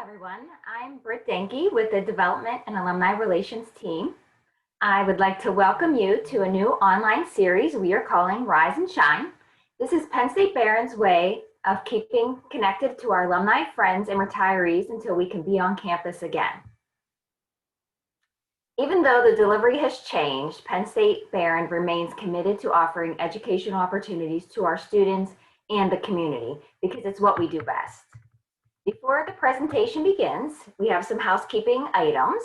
everyone. I'm Britt Denke with the Development and Alumni Relations team. I would like to welcome you to a new online series we are calling Rise and Shine. This is Penn State Behrend's way of keeping connected to our alumni, friends, and retirees until we can be on campus again. Even though the delivery has changed, Penn State Behrend remains committed to offering educational opportunities to our students and the community because it's what we do best. Before the presentation begins, we have some housekeeping items.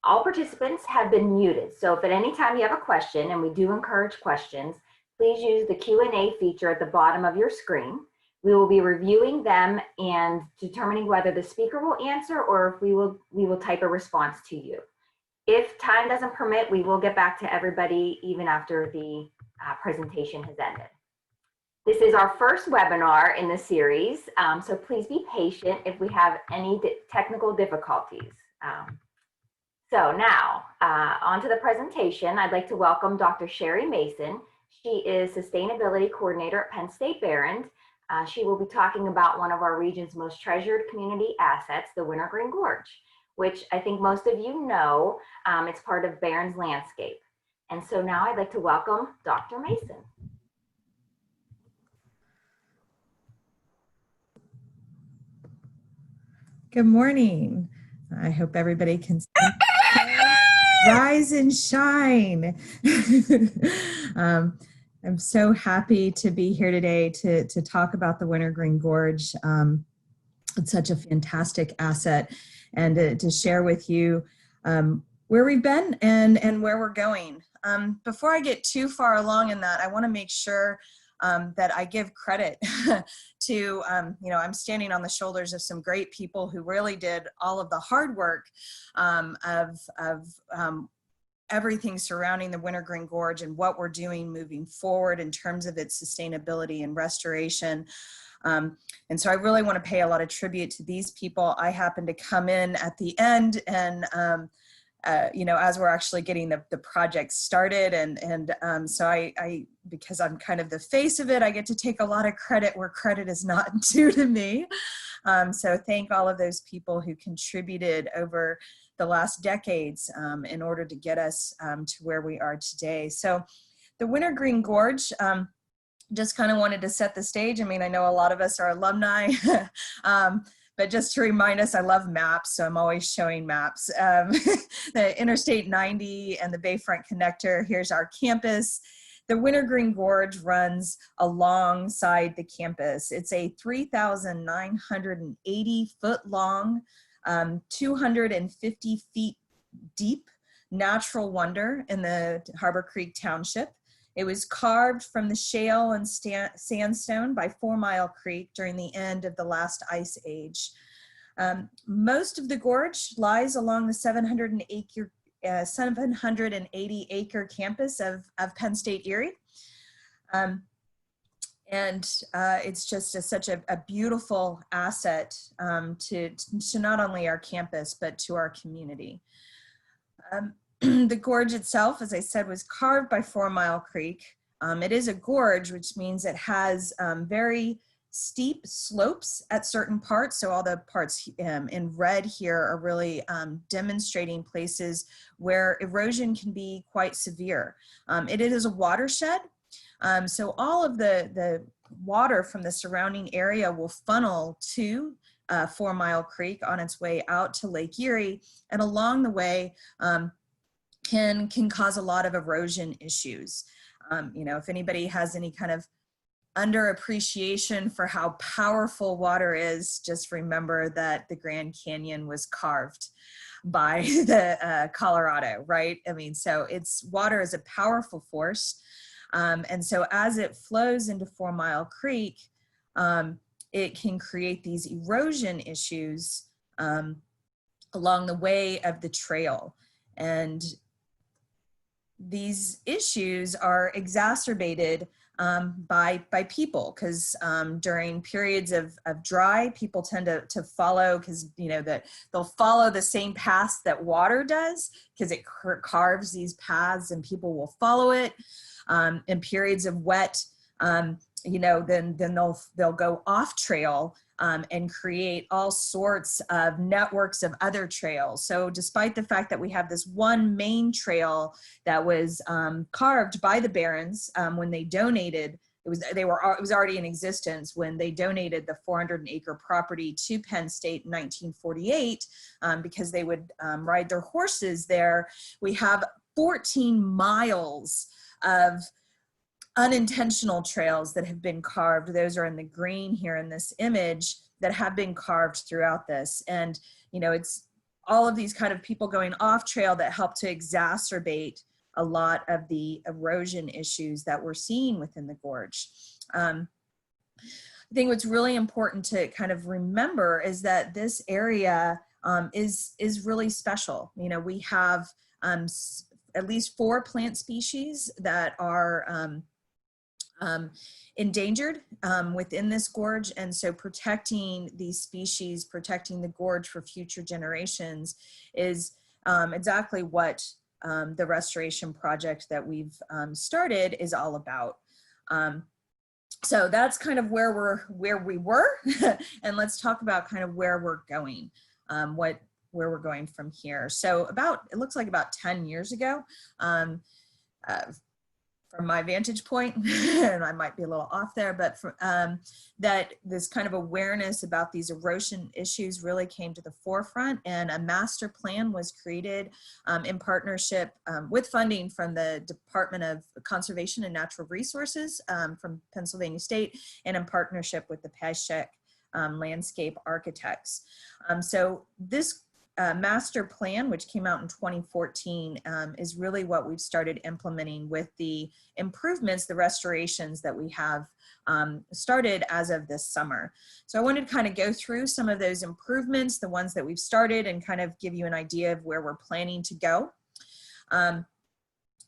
All participants have been muted, so if at any time you have a question, and we do encourage questions, please use the Q&A feature at the bottom of your screen. We will be reviewing them and determining whether the speaker will answer or if we will type a response to you. If time doesn't permit, we will get back to everybody even after the presentation has ended. This is our first webinar in the series, so please be patient if we have any technical difficulties. So now, on to the presentation. I'd like to welcome Dr. Sherri Mason. She is Sustainability Coordinator at Penn State Behrend. She will be talking about one of our region's most treasured community assets, the Wintergreen Gorge, which I think most of you know. It's part of Behrend's landscape. And so now I'd like to welcome Dr. Mason. Good morning. I hope everybody can rise and shine. I'm so happy to be here today to talk about the Wintergreen Gorge. It's such a fantastic asset, and to share with you where we've been and where we're going. Before I get too far along in that, I want to make sure that I give credit to, I'm standing on the shoulders of some great people who really did all of the hard work of everything surrounding the Wintergreen Gorge and what we're doing moving forward in terms of its sustainability and restoration. And so I really want to pay a lot of tribute to these people. I happen to come in at the end and as we're actually getting the project started, and so I because I'm kind of the face of it, I get to take a lot of credit where credit is not due to me. So thank all of those people who contributed over the last decades in order to get us to where we are today. So the Wintergreen Gorge, just kind of wanted to set the stage. I mean, I know a lot of us are alumni. But just to remind us, I love maps, so I'm always showing maps. The Interstate 90 and the Bayfront Connector, here's our campus. The Wintergreen Gorge runs alongside the campus. It's a 3,980 foot long, 250 feet deep natural wonder in the Harbor Creek Township. It was carved from the shale and sandstone by 4 Mile Creek during the end of the last ice age. Most of the gorge lies along the 780 acre campus of Penn State Erie. It's just such a beautiful asset to not only our campus, but to our community. The gorge itself, as I said, was carved by 4 Mile Creek. It is a gorge, which means it has very steep slopes at certain parts. So all the parts in red here are really demonstrating places where erosion can be quite severe. It is a watershed. So all of the water from the surrounding area will funnel to 4 Mile Creek on its way out to Lake Erie. And along the way, can cause a lot of erosion issues. If anybody has any kind of underappreciation for how powerful water is, just remember that the Grand Canyon was carved by the Colorado, right? I mean, so water is a powerful force. And so as it flows into 4 Mile Creek, it can create these erosion issues along the way of the trail. And these issues are exacerbated by people, because during periods of dry, people tend to follow, because that they'll follow the same paths that water does, because it carves these paths and people will follow it. In periods of wet, then they'll go off trail and create all sorts of networks of other trails. So despite the fact that we have this one main trail that was carved by the Behrends when they donated, it was already in existence when they donated the 400-acre property to Penn State in 1948 because they would ride their horses there. We have 14 miles of unintentional trails that have been carved. Those are in the green here in this image that have been carved throughout this. And, you know, it's all of these kind of people going off trail that help to exacerbate a lot of the erosion issues that we're seeing within the gorge. I think what's really important to kind of remember is that this area is really special. You know, we have at least 4 plant species that are endangered within this gorge, and so protecting these species, protecting the gorge for future generations is exactly what the restoration project that we've started is all about. So that's kind of where we were, and let's talk about kind of where we're going, where we're going from here. So it looks like about 10 years ago, from my vantage point, and I might be a little off there, but that this kind of awareness about these erosion issues really came to the forefront, and a master plan was created in partnership with funding from the Department of Conservation and Natural Resources from Pennsylvania State, and in partnership with the Pashek landscape architects. So this master plan, which came out in 2014, is really what we've started implementing with the improvements, the restorations that we have started as of this summer. So I wanted to kind of go through some of those improvements, the ones that we've started, and kind of give you an idea of where we're planning to go.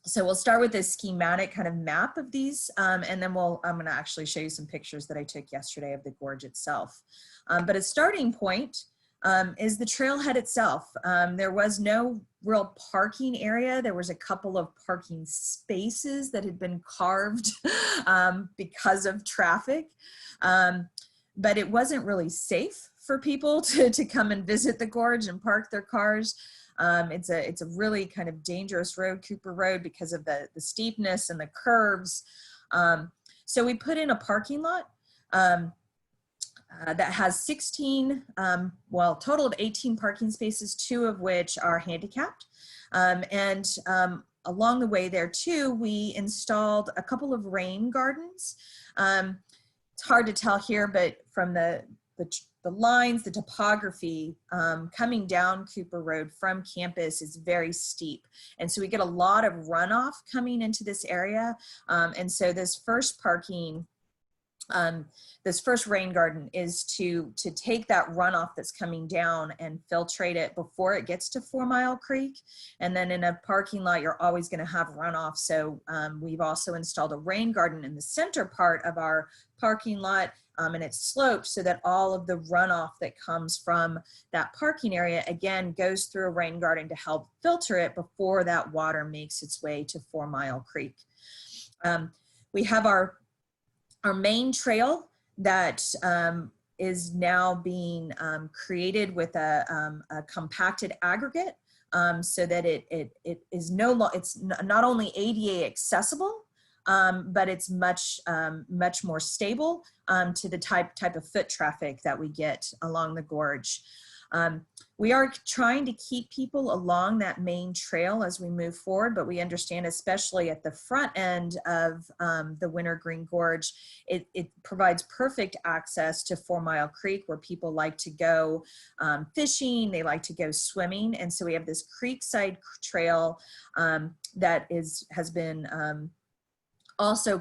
So we'll start with this schematic kind of map of these, and then I'm going to actually show you some pictures that I took yesterday of the gorge itself. But a starting point is the trailhead itself. There was no real parking area. There was a couple of parking spaces that had been carved because of traffic, but it wasn't really safe for people to come and visit the gorge and park their cars. It's a really kind of dangerous road, Cooper Road, because of the steepness and the curves. So we put in a parking lot that has 16, total of 18 parking spaces, 2 of which are handicapped. Along the way there too, we installed a couple of rain gardens. It's hard to tell here, but from the lines, the topography coming down Cooper Road from campus is very steep. And so we get a lot of runoff coming into this area. And so this first this first rain garden is to take that runoff that's coming down and filtrate it before it gets to 4 Mile Creek. And then in a parking lot, you're always going to have runoff. So we've also installed a rain garden in the center part of our parking lot, and it's sloped so that all of the runoff that comes from that parking area, again, goes through a rain garden to help filter it before that water makes its way to 4 Mile Creek. We have our main trail that is now being created with a compacted aggregate so that it is it's not only ADA accessible, but it's much more stable to the type of foot traffic that we get along the gorge. We are trying to keep people along that main trail as we move forward, but we understand, especially at the front end of the Wintergreen Gorge, it provides perfect access to 4 Mile Creek, where people like to go fishing, they like to go swimming. And so we have this creekside trail that has been also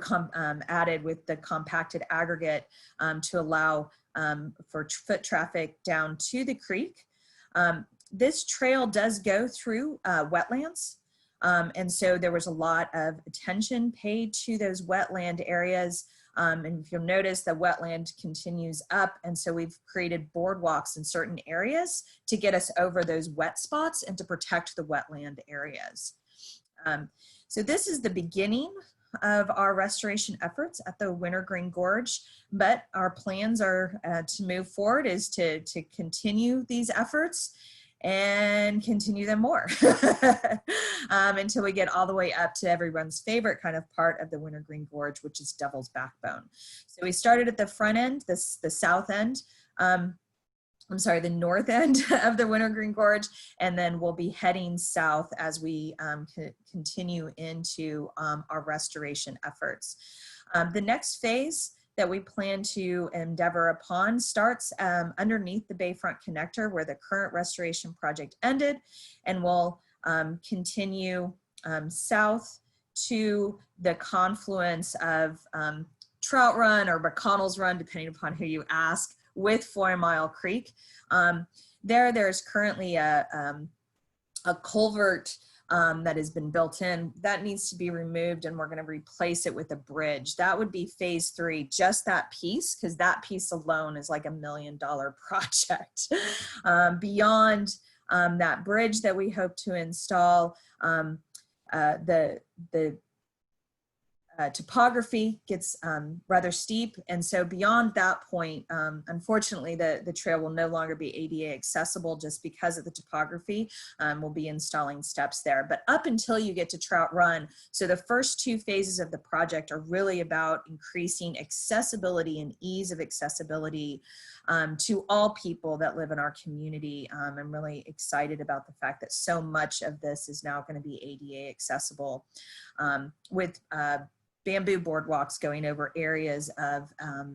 added with the compacted aggregate to allow for foot traffic down to the creek. This trail does go through wetlands, and so there was a lot of attention paid to those wetland areas. And if you'll notice, the wetland continues up, and so we've created boardwalks in certain areas to get us over those wet spots and to protect the wetland areas. So this is the beginning of our restoration efforts at the Wintergreen Gorge, but our plans are to move forward is to continue these efforts and continue them more until we get all the way up to everyone's favorite kind of part of the Wintergreen Gorge, which is Devil's Backbone. So we started at the front end, the south end, I'm sorry, the north end of the Wintergreen Gorge, and then we'll be heading south as we continue into our restoration efforts. The next phase that we plan to endeavor upon starts underneath the Bayfront Connector where the current restoration project ended, and will continue south to the confluence of Trout Run or McConnell's Run, depending upon who you ask, with 4 Mile Creek. There's currently a culvert that has been built in that needs to be removed, and we're going to replace it with a bridge. That would be phase 3, just that piece, because that piece alone is like $1 million project. Beyond that bridge that we hope to install, the topography gets rather steep, and so beyond that point, unfortunately, the trail will no longer be ADA accessible just because of the topography. We'll be installing steps there, but up until you get to Trout Run, so the first 2 phases of the project are really about increasing accessibility and ease of accessibility to all people that live in our community. I'm really excited about the fact that so much of this is now going to be ADA accessible with bamboo boardwalks going over areas of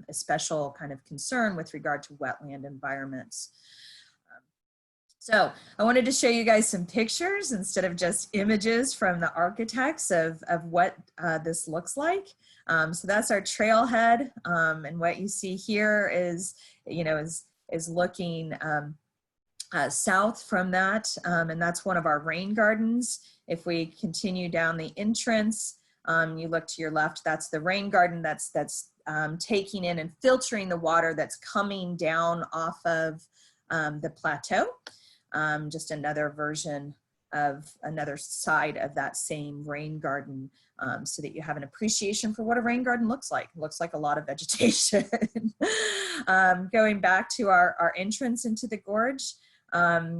a special kind of concern with regard to wetland environments. So I wanted to show you guys some pictures instead of just images from the architects of what this looks like. So that's our trailhead, and what you see here is, is looking south from that, and that's one of our rain gardens. If we continue down the entrance, you look to your left, that's the rain garden that's taking in and filtering the water that's coming down off of the plateau. Just another version of another side of that same rain garden, so that you have an appreciation for what a rain garden looks like. It looks like a lot of vegetation. Going back to our entrance into the gorge,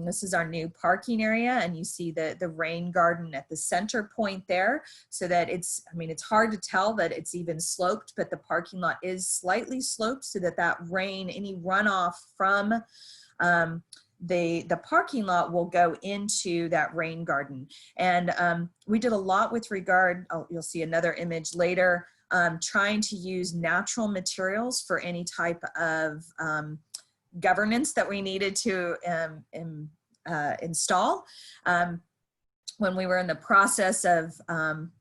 this is our new parking area, and you see the rain garden at the center point there, so that it's hard to tell that it's even sloped, but the parking lot is slightly sloped so that any runoff from the parking lot will go into that rain garden. And we did a lot with regard, you'll see another image later, trying to use natural materials for any type of governance that we needed to install. When we were in the process of,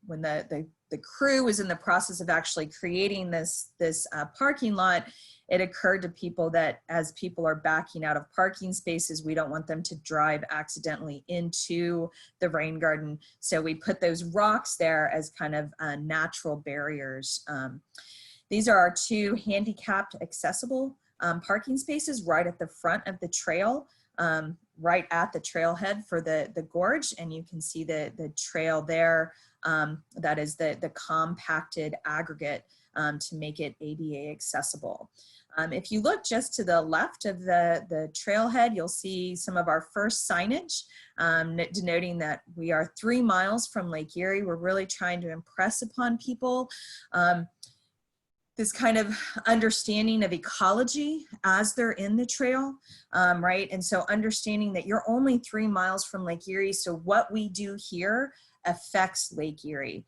when the crew was in the process of actually creating this parking lot, it occurred to people that as people are backing out of parking spaces, we don't want them to drive accidentally into the rain garden. So we put those rocks there as kind of natural barriers. These are our 2 handicapped accessible parking spaces right at the front of the trail, right at the trailhead for the gorge, and you can see the trail there. That is the compacted aggregate to make it ADA accessible. If you look just to the left of the trailhead, you'll see some of our first signage denoting that we are 3 miles from Lake Erie. We're really trying to impress upon people this kind of understanding of ecology as they're in the trail, right? And so understanding that you're only 3 miles from Lake Erie, so what we do here affects Lake Erie.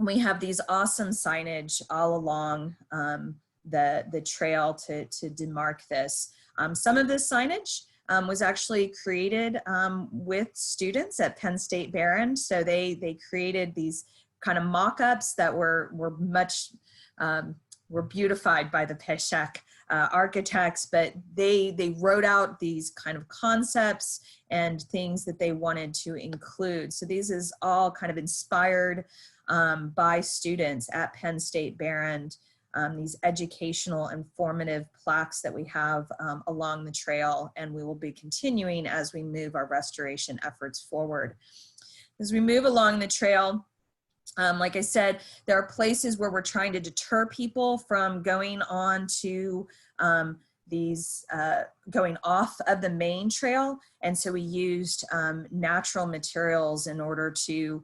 We have these awesome signage all along the trail to demarc this. Some of this signage was actually created with students at Penn State Behrend. So they created these kind of mock-ups that were beautified by the Peshek architects, but they wrote out these kind of concepts and things that they wanted to include. So these is all kind of inspired by students at Penn State Behrend, these educational informative plaques that we have along the trail, and we will be continuing as we move our restoration efforts forward. As we move along the trail, Like I said, there are places where we're trying to deter people from going on to going off of the main trail. And so we used natural materials in order to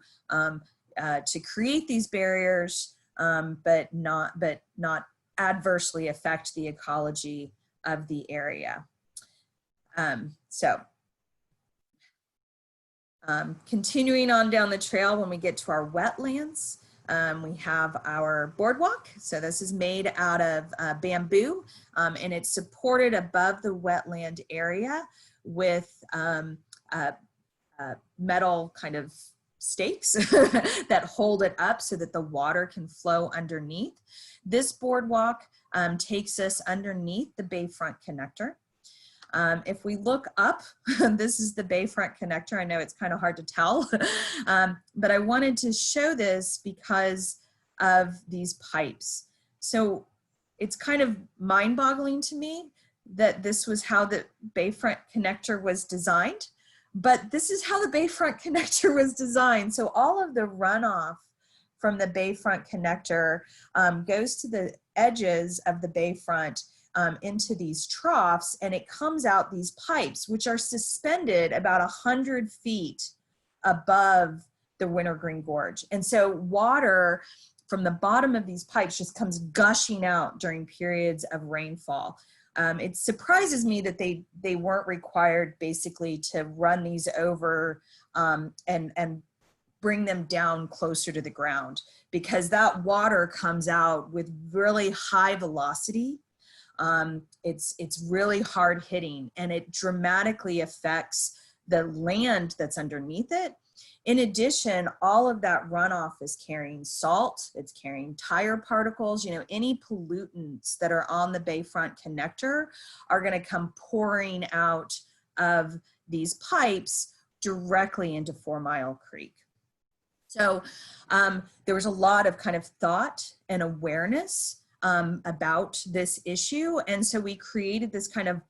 create these barriers, but not adversely affect the ecology of the area. Continuing on down the trail, when we get to our wetlands, we have our boardwalk. So this is made out of bamboo, and it's supported above the wetland area with metal kind of stakes that hold it up so that the water can flow underneath. This boardwalk takes us underneath the Bayfront Connector. If we look up, this is the Bayfront Connector. I know it's kind of hard to tell, but I wanted to show this because of these pipes. So it's kind of mind-boggling to me that this was how the Bayfront Connector was designed, but this is how the Bayfront Connector was designed. So all of the runoff from the Bayfront Connector goes to the edges of the Bayfront into these troughs, and it comes out these pipes, which are suspended about 100 feet above the Wintergreen Gorge. And so water from the bottom of these pipes just comes gushing out during periods of rainfall. It surprises me that they weren't required basically to run these over and bring them down closer to the ground, because that water comes out with really high velocity. It's really hard hitting, and it dramatically affects the land that's underneath it. In addition, all of that runoff is carrying salt, it's carrying tire particles, you know, any pollutants that are on the Bayfront Connector are going to come pouring out of these pipes directly into 4 Mile Creek. So there was a lot of kind of thought and awareness about this issue. And so we created this kind of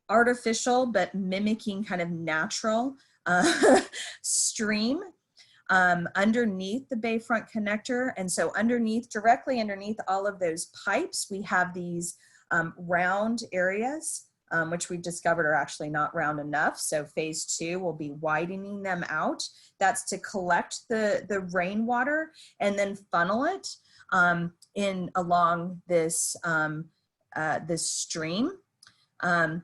artificial but mimicking kind of natural stream underneath the Bayfront Connector. And so directly underneath all of those pipes, we have these round areas, which we've discovered are actually not round enough. So phase 2 will be widening them out. That's to collect the rainwater and then funnel it in along this this stream, and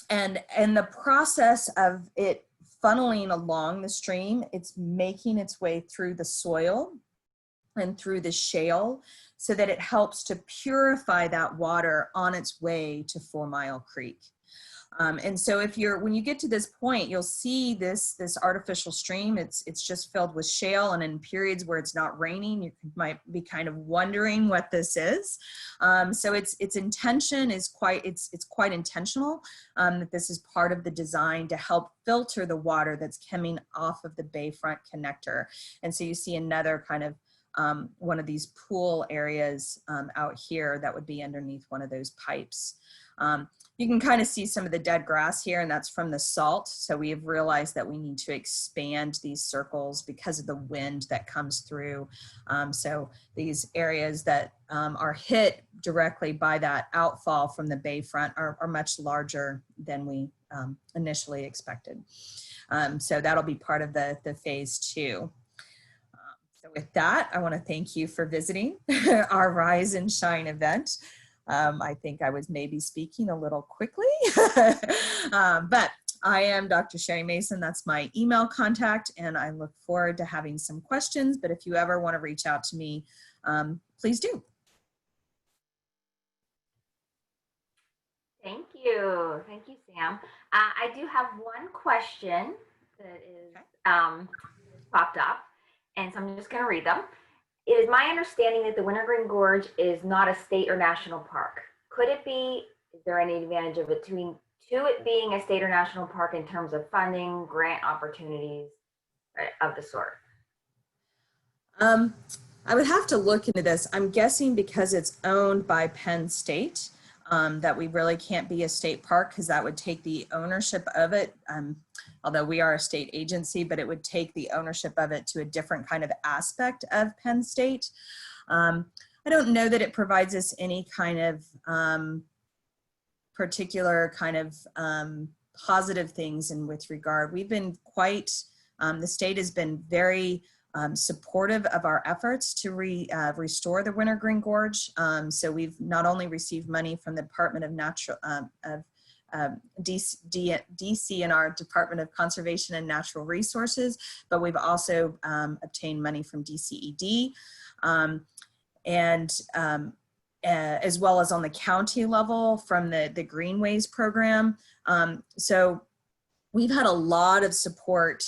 the process of it funneling along the stream, it's making its way through the soil and through the shale so that it helps to purify that water on its way to 4 Mile Creek. And so when you get to this point, you'll see this artificial stream. It's just filled with shale, and in periods where it's not raining, you might be kind of wondering what this is. So its intention is quite intentional. That this is part of the design to help filter the water that's coming off of the Bayfront Connector. And so you see another kind of one of these pool areas out here that would be underneath one of those pipes. You can kind of see some of the dead grass here, and that's from the salt. So we have realized that we need to expand these circles because of the wind that comes through. So these areas that are hit directly by that outfall from the Bayfront are much larger than we initially expected. So that'll be part of the phase 2. So with that, I want to thank you for visiting our Rise and Shine event. I think I was maybe speaking a little quickly, but I am Dr. Sherri Mason. That's my email contact, and I look forward to having some questions. But if you ever want to reach out to me, please do. Thank you. Thank you, Sam. I do have one question that is popped up, and so I'm just going to read them. It is my understanding that the Wintergreen Gorge is not a state or national park. Could it be? Is there any advantage of it to it being a state or national park in terms of funding, grant opportunities of the sort? I would have to look into this. I'm guessing because it's owned by Penn State, that we really can't be a state park because that would take the ownership of it. Although we are a state agency, but it would take the ownership of it to a different kind of aspect of Penn State. I don't know that it provides us any kind of particular kind of positive things in with regard. We've been quite, the state has been very supportive of our efforts to restore the Wintergreen Gorge. So we've not only received money from the Department of DCNR, Department of Conservation and Natural Resources, but we've also obtained money from DCED, as well as on the county level from the Greenways program. So we've had a lot of support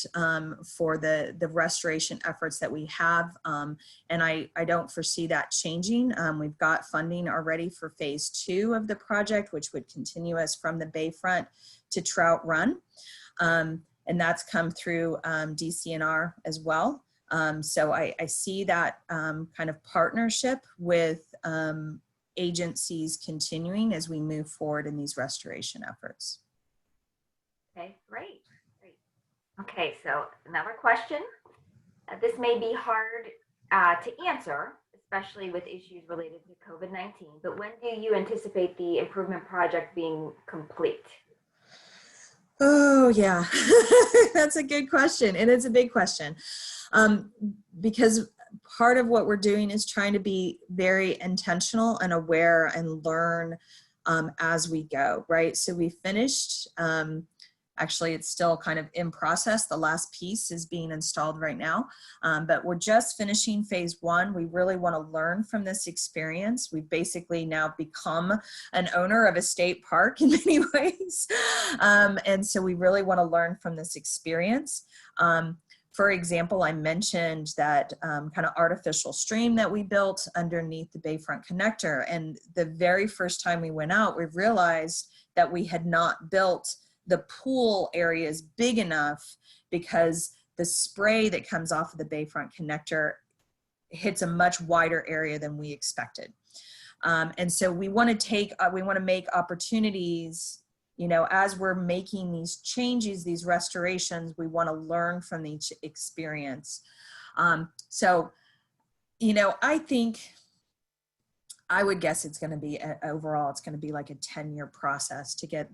for the restoration efforts that we have, and I don't foresee that changing. We've got funding already for phase 2 of the project, which would continue us from the Bayfront to Trout Run, and that's come through DCNR as well. So I see that kind of partnership with agencies continuing as we move forward in these restoration efforts. Okay, great. Okay, so another question. This may be hard to answer, especially with issues related to COVID-19, but when do you anticipate the improvement project being complete? Oh, yeah, that's a good question. And it's a big question because part of what we're doing is trying to be very intentional and aware and learn as we go, right? So we finished, actually it's still kind of in process. The last piece is being installed right now, but we're just finishing phase 1. We really want to learn from this experience. We've basically now become an owner of a state park in many ways. And so we really want to learn from this experience. For example, I mentioned that kind of artificial stream that we built underneath the Bayfront connector. And the very first time we went out, we realized that we had not built the pool areas big enough because the spray that comes off of the Bayfront connector hits a much wider area than we expected. And so we want to make opportunities, you know, as we're making these changes, these restorations, we want to learn from each experience. So, you know, I would guess it's going to be overall, it's going to be like a 10-year process to get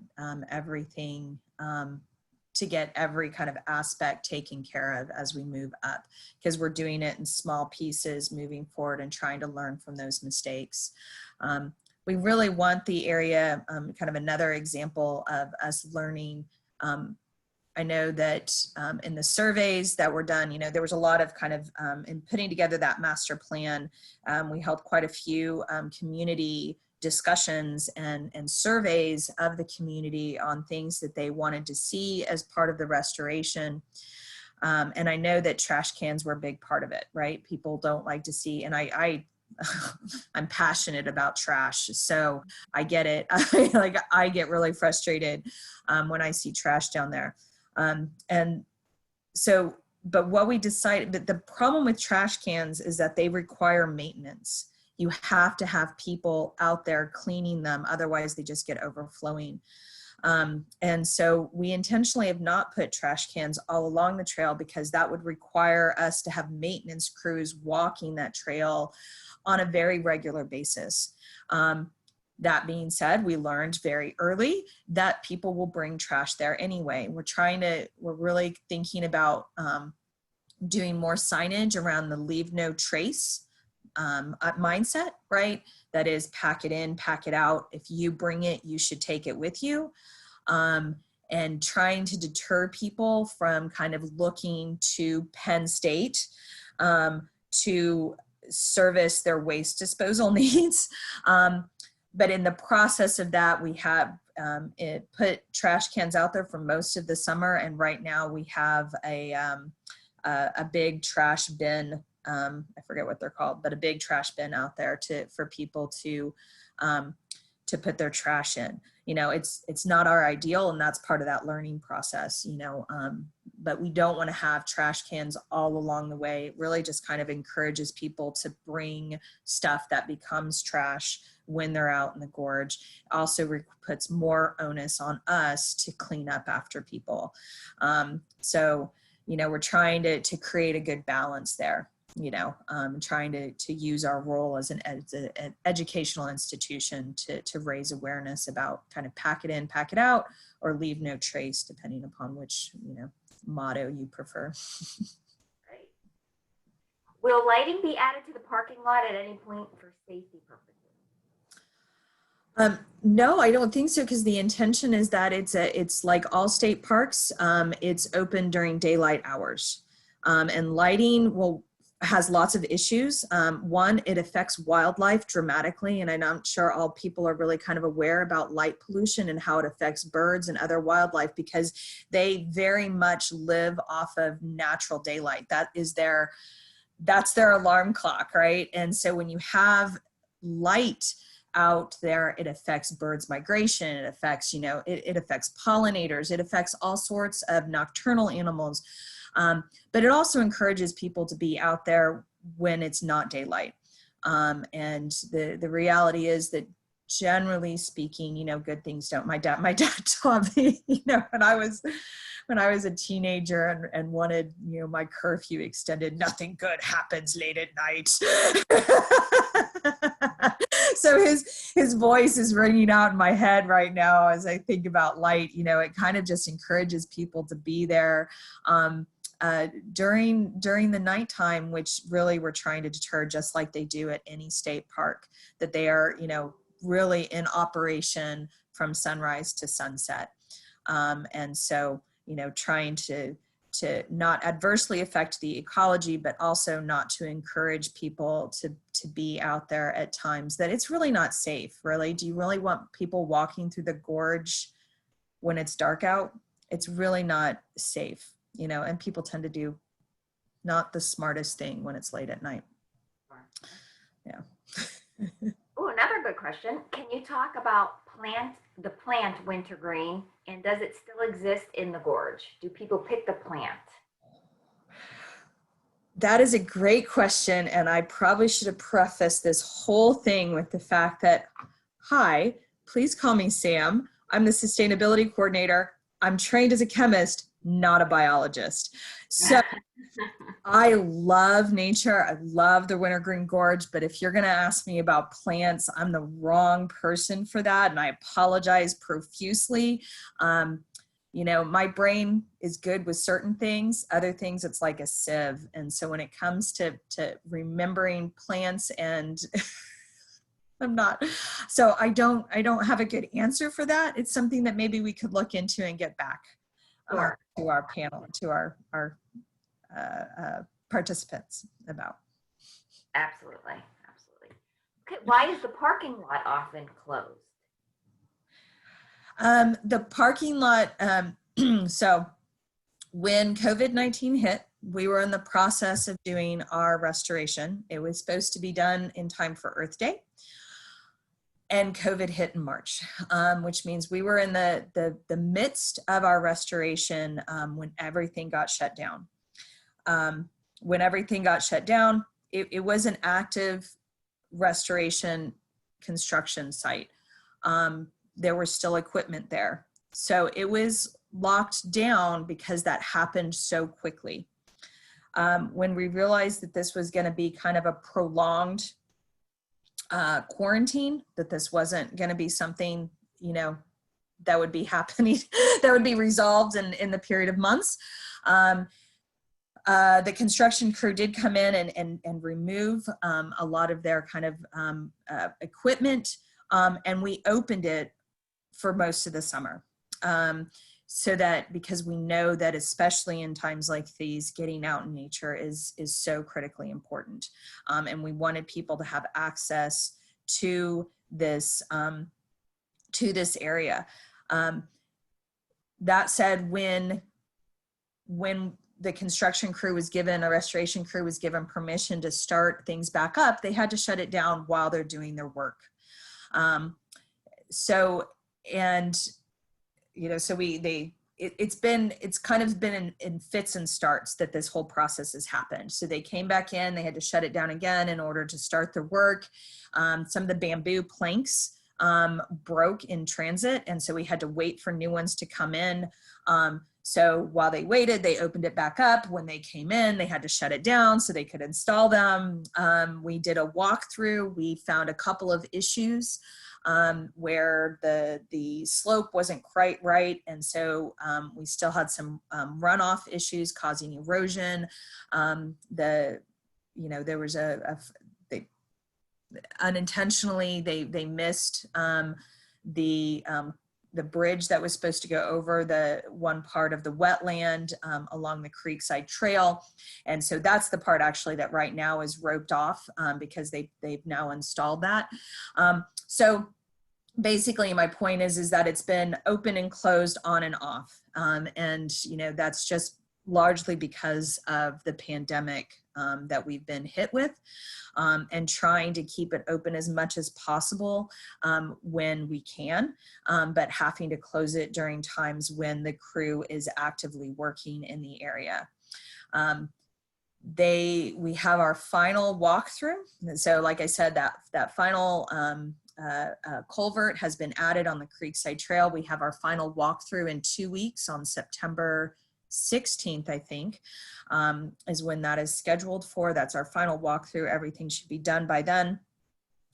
everything, to get every kind of aspect taken care of as we move up, because we're doing it in small pieces moving forward and trying to learn from those mistakes. We really want the area, kind of another example of us learning. I know that in the surveys that were done, you know, there was a lot of kind of, in putting together that master plan, we held quite a few community discussions and surveys of the community on things that they wanted to see as part of the restoration. And I know that trash cans were a big part of it, right? People don't like to see, and I'm passionate about trash, so I get it. I get really frustrated when I see trash down there. And so, but what we decided, that the problem with trash cans is that they require maintenance. You have to have people out there cleaning them, otherwise they just get overflowing. And so we intentionally have not put trash cans all along the trail because that would require us to have maintenance crews walking that trail on a very regular basis. That being said, we learned very early that people will bring trash there anyway. We're really thinking about doing more signage around the leave no trace mindset, right? That is, pack it in, pack it out. If you bring it, you should take it with you. And trying to deter people from kind of looking to Penn State to service their waste disposal needs. But in the process of that, we have put trash cans out there for most of the summer. And right now we have a big trash bin, I forget what they're called, but a big trash bin out there for people to put their trash in. you know, it's not our ideal, and that's part of that learning process, you know, but we don't want to have trash cans all along the way. It really just kind of encourages people to bring stuff that becomes trash when they're out in the gorge. Also puts more onus on us to clean up after people. So, you know, we're trying to create a good balance there, you know, trying to use our role as an educational institution to raise awareness about kind of pack it in, pack it out, or leave no trace, depending upon which, you know, motto you prefer. Right. Will lighting be added to the parking lot at any point for safety purposes? No, I don't think so, because the intention is that it's like all state parks. It's open during daylight hours, and lighting has lots of issues. One, it affects wildlife dramatically, and I'm not sure all people are really kind of aware about light pollution and how it affects birds and other wildlife, because they very much live off of natural daylight. That's their alarm clock, right? And so when you have light out there, it affects birds' migration, it affects, you know, it affects pollinators, it affects all sorts of nocturnal animals. But it also encourages people to be out there when it's not daylight. And the reality is that, generally speaking, you know, good things don't. My dad taught me, you know, when I was a teenager and wanted, you know, my curfew extended, nothing good happens late at night. So his voice is ringing out in my head right now as I think about light. You know, it kind of just encourages people to be there during the nighttime, which really we're trying to deter, just like they do at any state park, that they are, you know, really in operation from sunrise to sunset. And so, you know, trying to not adversely affect the ecology, but also not to encourage people to be out there at times that it's really not safe. Really, do you really want people walking through the gorge when it's dark out? It's really not safe, you know, and people tend to do not the smartest thing when it's late at night. Yeah. Oh, another good question. Can you talk about the plant wintergreen, and does it still exist in the gorge? Do people pick the plant? That is a great question, and I probably should have prefaced this whole thing with the fact that, hi, please call me Sam. I'm the sustainability coordinator. I'm trained as a chemist, not a biologist. So I love nature. I love the Wintergreen Gorge, but if you're going to ask me about plants, I'm the wrong person for that, and I apologize profusely. You know, my brain is good with certain things. Other things, it's like a sieve. And so when it comes to remembering plants, and I'm not, so I don't have a good answer for that. It's something that maybe we could look into and get back to our panel, to our participants about. Absolutely. Okay, why is the parking lot often closed? The parking lot, so when COVID-19 hit, we were in the process of doing our restoration. It was supposed to be done in time for Earth Day, and COVID hit in March, which means we were in the midst of our restoration when everything got shut down. When everything got shut down, it was an active restoration construction site. There was still equipment there. So it was locked down because that happened so quickly. When we realized that this was going to be kind of a prolonged quarantine, that this wasn't going to be something, you know, that would be happening, that would be resolved in the period of months. The construction crew did come in and remove a lot of their kind of equipment, and we opened it for most of the summer. So that, because we know that especially in times like these, getting out in nature is so critically important. And we wanted people to have access to this area. That said, when the construction crew was given, a restoration crew was given permission to start things back up, they had to shut it down while they're doing their work. So and so it's kind of been in fits and starts that this whole process has happened. So they came back in, they had to shut it down again in order to start the work. Some of the bamboo planks broke in transit, and so we had to wait for new ones to come in. So while they waited, they opened it back up. When they came in, they had to shut it down so they could install them. We did a walkthrough. We found a couple of issues where the slope wasn't quite right. And so we still had some runoff issues causing erosion. There was unintentionally, they missed the bridge that was supposed to go over the one part of the wetland along the Creekside Trail. And so that's the part actually that right now is roped off because they've now installed that. So basically my point is that it's been open and closed on and off. And that's just largely because of the pandemic that we've been hit with, and trying to keep it open as much as possible when we can, but having to close it during times when the crew is actively working in the area. We have our final walkthrough. So like I said, that final culvert has been added on the Creekside Trail. We have our final walkthrough in 2 weeks on September 16th, I think, is when that is scheduled for. That's our final walkthrough. Everything should be done by then.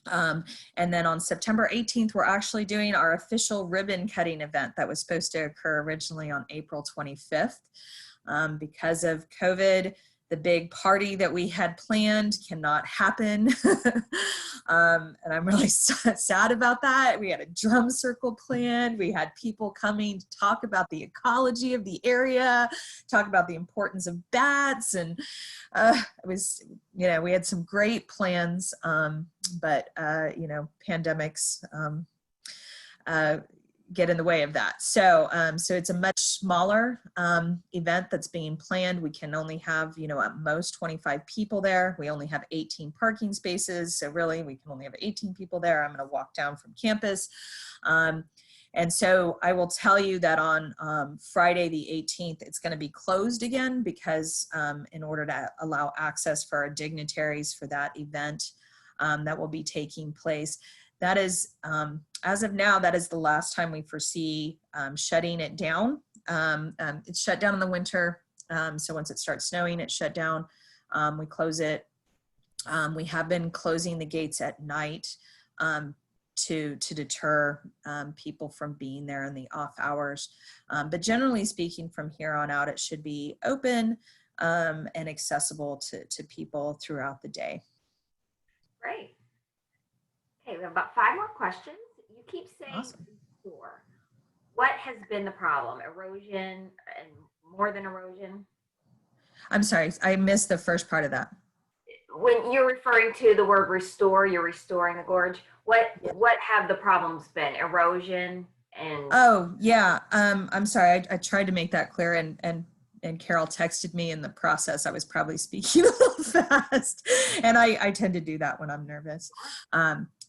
And then on September 18th, we're actually doing our official ribbon cutting event that was supposed to occur originally on April 25th. Because of COVID, the big party that we had planned cannot happen. And I'm really sad about that. We had a drum circle planned. We had people coming to talk about the ecology of the area, talk about the importance of bats. And it was, we had some great plans, but pandemics get in the way of that. So it's a much smaller event that's being planned. We can only have, at most 25 people there. We only have 18 parking spaces. So really we can only have 18 people there. I'm going to walk down from campus. And so I will tell you that on Friday the 18th, it's going to be closed again because in order to allow access for our dignitaries for that event that will be taking place. That is, as of now, that is the last time we foresee shutting it down. It's shut down in the winter. So once it starts snowing, it's shut down. We close it. We have been closing the gates at night to deter people from being there in the off hours. But generally speaking, from here on out, it should be open and accessible to people throughout the day. Great. Okay, we have about 5 more questions. You keep saying Awesome. restore. What has been the problem? Erosion and more than erosion? I'm sorry, I missed the first part of that. When you're referring to the word restore, you're restoring the gorge. What have the problems been? Erosion and Oh yeah, I'm sorry. I tried to make that clear, and Carol texted me in the process. I was probably speaking a little fast, and I tend to do that when I'm nervous.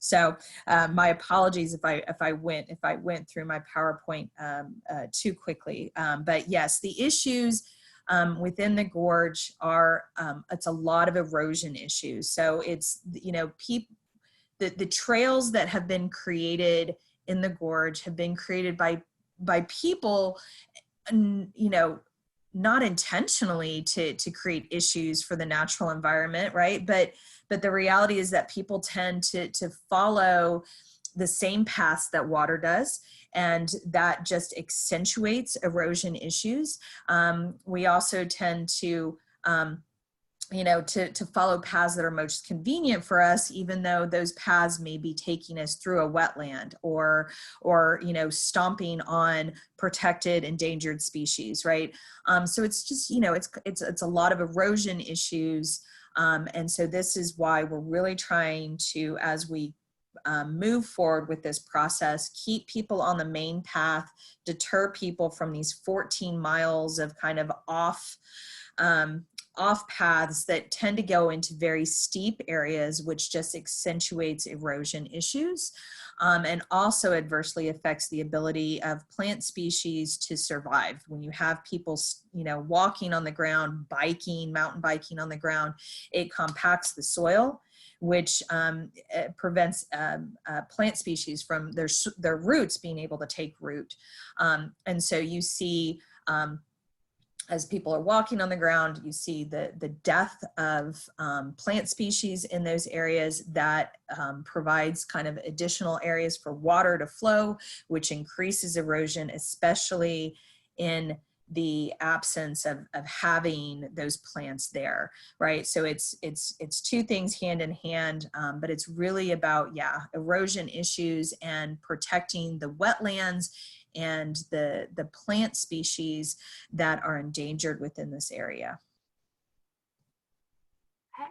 So my apologies if I went through my PowerPoint too quickly. But yes, the issues within the gorge are it's a lot of erosion issues. So it's the trails that have been created in the gorge have been created by people, not intentionally to create issues for the natural environment, right? But the reality is that people tend to follow the same paths that water does, and that just accentuates erosion issues. We also tend to follow paths that are most convenient for us, even though those paths may be taking us through a wetland or stomping on protected endangered species, right? So it's just, it's a lot of erosion issues. And so this is why we're really trying to, as we move forward with this process, keep people on the main path, deter people from these 14 miles of kind of off paths that tend to go into very steep areas, which just accentuates erosion issues. and also adversely affects the ability of plant species to survive. When you have people, walking on the ground, biking, mountain biking on the ground, it compacts the soil, which prevents plant species from their roots being able to take root. And so you see, as people are walking on the ground, you see the death of plant species in those areas. That provides kind of additional areas for water to flow, which increases erosion, especially in the absence of having those plants there, right? So it's two things hand in hand, but it's really about, erosion issues and protecting the wetlands and the plant species that are endangered within this area. Okay.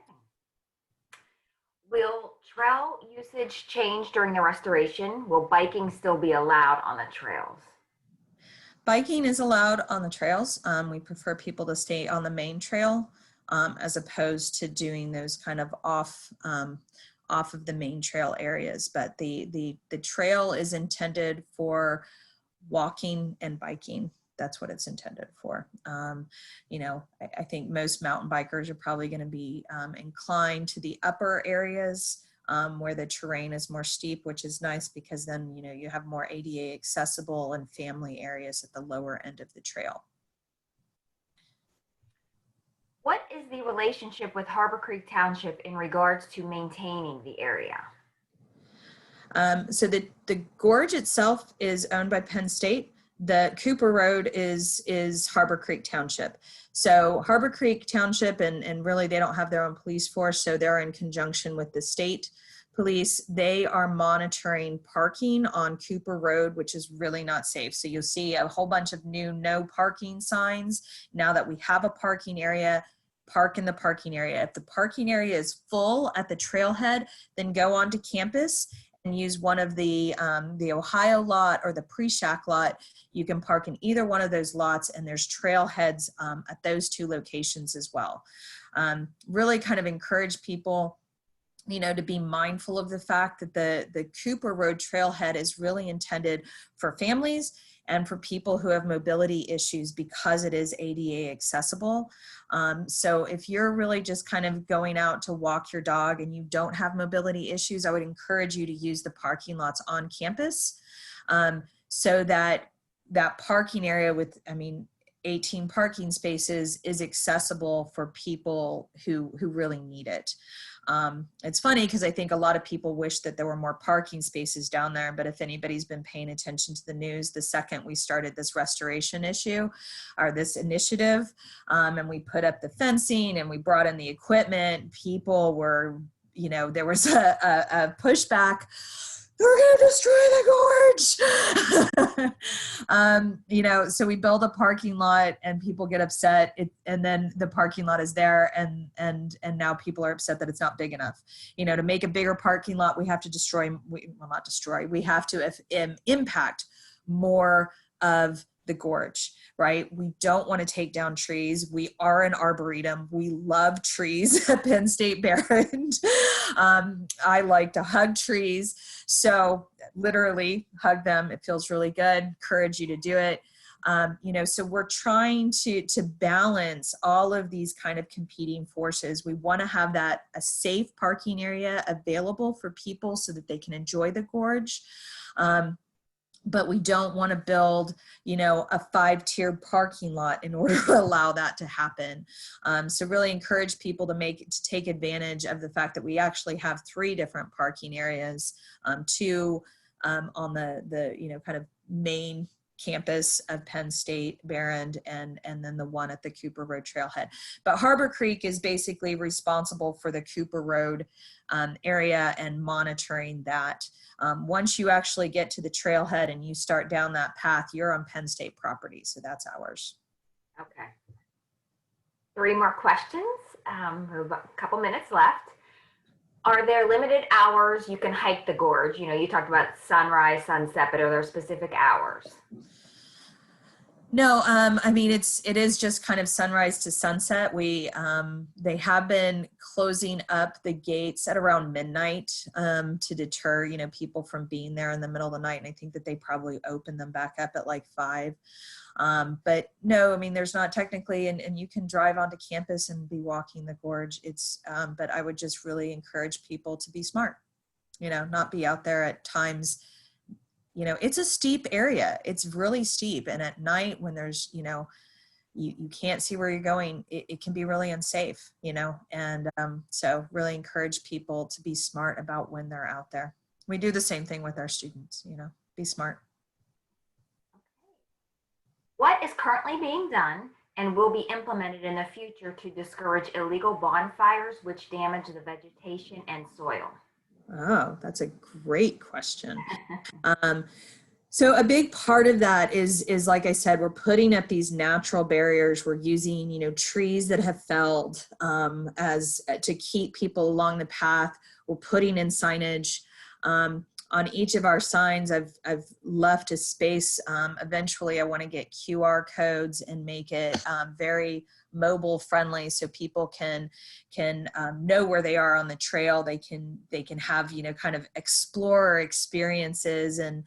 Will trail usage change during the restoration? Will biking still be allowed on the trails? Biking is allowed on the trails. We prefer people to stay on the main trail as opposed to doing those kind of off of the main trail areas. But the trail is intended for walking and biking. That's what it's intended for. I think most mountain bikers are probably going to be inclined to the upper areas where the terrain is more steep, which is nice because then, you have more ADA accessible and family areas at the lower end of the trail. What is the relationship with Harbor Creek Township in regards to maintaining the area? So the gorge itself is owned by Penn State. The Cooper Road is Harbor Creek Township. So Harbor Creek Township, and really they don't have their own police force, so they're in conjunction with the state police. They are monitoring parking on Cooper Road, which is really not safe. So you'll see a whole bunch of new no parking signs. Now that we have a parking area, park in the parking area. If the parking area is full at the trailhead, then go onto campus and use one of the Ohio lot or the pre-shack lot. You can park in either one of those lots, and there's trailheads at those two locations as well. Really kind of encourage people, to be mindful of the fact that the Cooper Road trailhead is really intended for families and for people who have mobility issues because it is ADA accessible. So if you're really just kind of going out to walk your dog and you don't have mobility issues, I would encourage you to use the parking lots on campus so that parking area with, 18 parking spaces is accessible for people who really need it. It's funny because I think a lot of people wish that there were more parking spaces down there, but if anybody's been paying attention to the news, the second we started this restoration issue or this initiative, and we put up the fencing and we brought in the equipment, people were, there was a pushback. We're going to destroy the gorge. So we build a parking lot and people get upset, and then the parking lot is there, and now people are upset that it's not big enough. To make a bigger parking lot, we have to we have to impact more of the gorge, right? We don't want to take down trees. We are an arboretum. We love trees at Penn State Behrend. I like to hug trees. So literally hug them. It feels really good. Encourage you to do it. So we're trying to balance all of these kind of competing forces. We want to have a safe parking area available for people so that they can enjoy the gorge. But we don't want to build, a 5-tiered parking lot in order to allow that to happen. So really encourage people to take advantage of the fact that we actually have 3 different parking areas, 2 on the kind of main campus of Penn State Behrend, and then the one at the Cooper Road trailhead. But Harbor Creek is basically responsible for the Cooper Road area and monitoring that. Once you actually get to the trailhead and you start down that path, you're on Penn State property, so that's ours. Okay. 3 more questions. We have a couple minutes left. Are there limited hours you can hike the gorge? You talked about sunrise, sunset, but are there specific hours? No, I mean, it is just kind of sunrise to sunset. They have been closing up the gates at around midnight, to deter, people from being there in the middle of the night. And I think that they probably open them back up at like 5. But no, I mean, there's not technically, and you can drive onto campus and be walking the gorge. But I would just really encourage people to be smart, not be out there at times. It's a steep area. It's really steep. And at night when there's, you can't see where you're going, it can be really unsafe, and so really encourage people to be smart about when they're out there. We do the same thing with our students, be smart. What is currently being done and will be implemented in the future to discourage illegal bonfires which damage the vegetation and soil? Oh, that's a great question. So a big part of that is like I said, we're putting up these natural barriers. We're using, trees that have felled as to keep people along the path. We're putting in signage. On each of our signs, I've left a space. Eventually, I want to get QR codes and make it very mobile friendly, so people can know where they are on the trail. They can have kind of explorer experiences and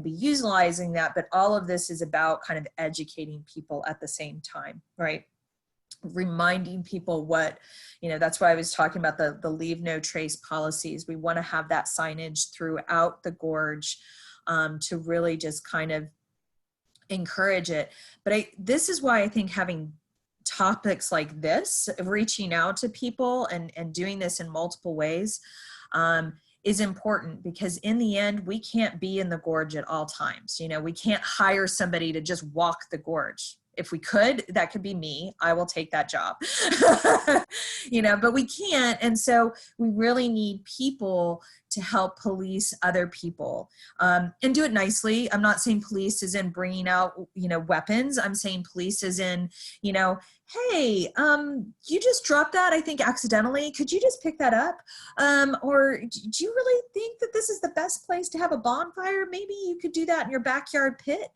be utilizing that. But all of this is about kind of educating people at the same time, right? Reminding people what, that's why I was talking about the leave no trace policies. We want to have that signage throughout the gorge to really just kind of encourage it. But this is why I think having topics like this, reaching out to people and doing this in multiple ways is important, because in the end, we can't be in the gorge at all times. We can't hire somebody to just walk the gorge. If we could, that could be me. I will take that job, but we can't. And so we really need people to help police other people and do it nicely. I'm not saying police is in bringing out, weapons. I'm saying police is in, hey, you just dropped that, I think accidentally. Could you just pick that up? Or do you really think that this is the best place to have a bonfire? Maybe you could do that in your backyard pit,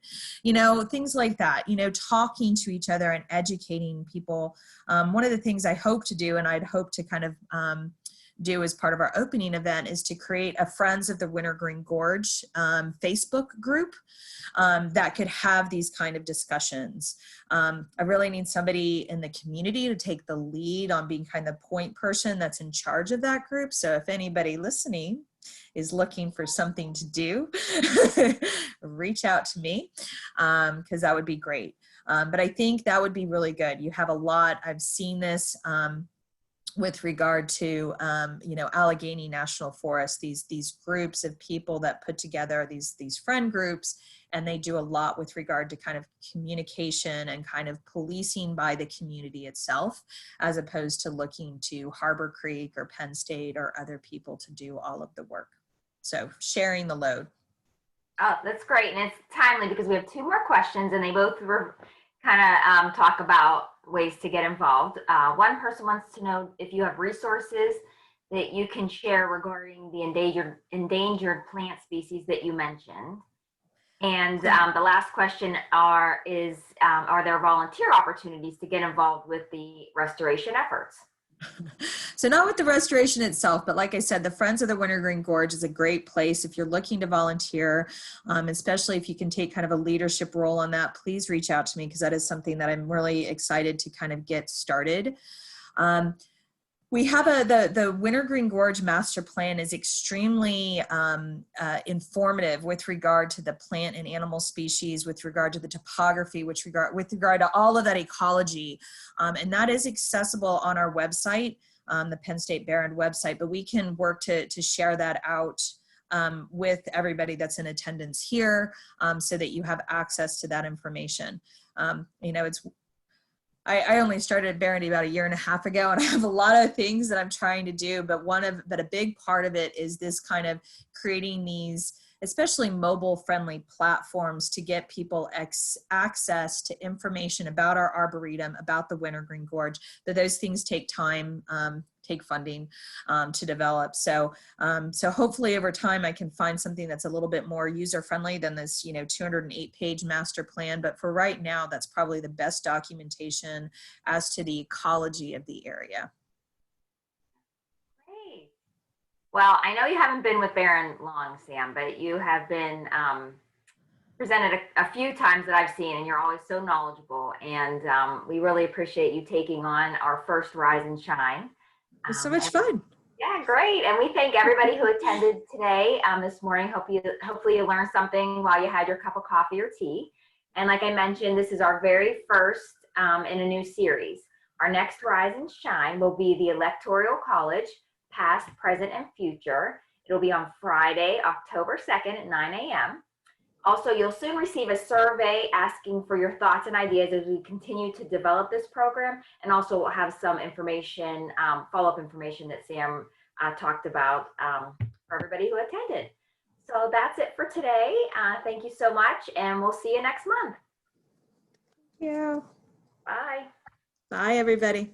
things like that, talking to each other and educating people. One of the things I hope to do, and I'd hope to kind of do as part of our opening event, is to create a Friends of the Wintergreen Gorge Facebook group that could have these kind of discussions. I really need somebody in the community to take the lead on being kind of the point person that's in charge of that group. So if anybody listening is looking for something to do, reach out to me, because that would be great. But I think that would be really good. You have a lot, I've seen this with regard to, Allegheny National Forest, these groups of people that put together these friend groups, and they do a lot with regard to kind of communication and kind of policing by the community itself, as opposed to looking to Harbor Creek or Penn State or other people to do all of the work. So sharing the load. Oh, that's great. And it's timely because we have 2 more questions, and they both kind of talk about ways to get involved. One person wants to know if you have resources that you can share regarding the endangered plant species that you mentioned. And the last question are there volunteer opportunities to get involved with the restoration efforts? So not with the restoration itself, but like I said, the Friends of the Wintergreen Gorge is a great place if you're looking to volunteer, especially if you can take kind of a leadership role on that. Please reach out to me, because that is something that I'm really excited to kind of get started. We have the Wintergreen Gorge Master Plan is extremely informative with regard to the plant and animal species, with regard to the topography, with regard to all of that ecology. And that is accessible on our website, the Penn State Behrend website, but we can work to share that out with everybody that's in attendance here, so that you have access to that information. I only started Behrend about 1.5 years ago, and I have a lot of things that I'm trying to do, but a big part of it is this kind of creating these, especially mobile friendly platforms to get people access to information about our Arboretum, about the Wintergreen Gorge. But those things take time. take funding to develop. So hopefully over time I can find something that's a little bit more user-friendly than this 208-page master plan. But for right now, that's probably the best documentation as to the ecology of the area. Great. Well, I know you haven't been with Behrend long, Sam, but you have been presented a few times that I've seen, and you're always so knowledgeable. And we really appreciate you taking on our first Rise and Shine. It was so much fun. Yeah, great. And we thank everybody who attended today, this morning. Hopefully you learned something while you had your cup of coffee or tea. And like I mentioned, this is our very first in a new series. Our next Rise and Shine will be the Electoral College, Past, Present, and Future. It'll be on Friday, October 2nd at 9 a.m. Also, you'll soon receive a survey asking for your thoughts and ideas as we continue to develop this program. And also we'll have some information, follow-up information that Sam talked about for everybody who attended. So that's it for today. Thank you so much, and we'll see you next month. Yeah. Bye. Bye, everybody.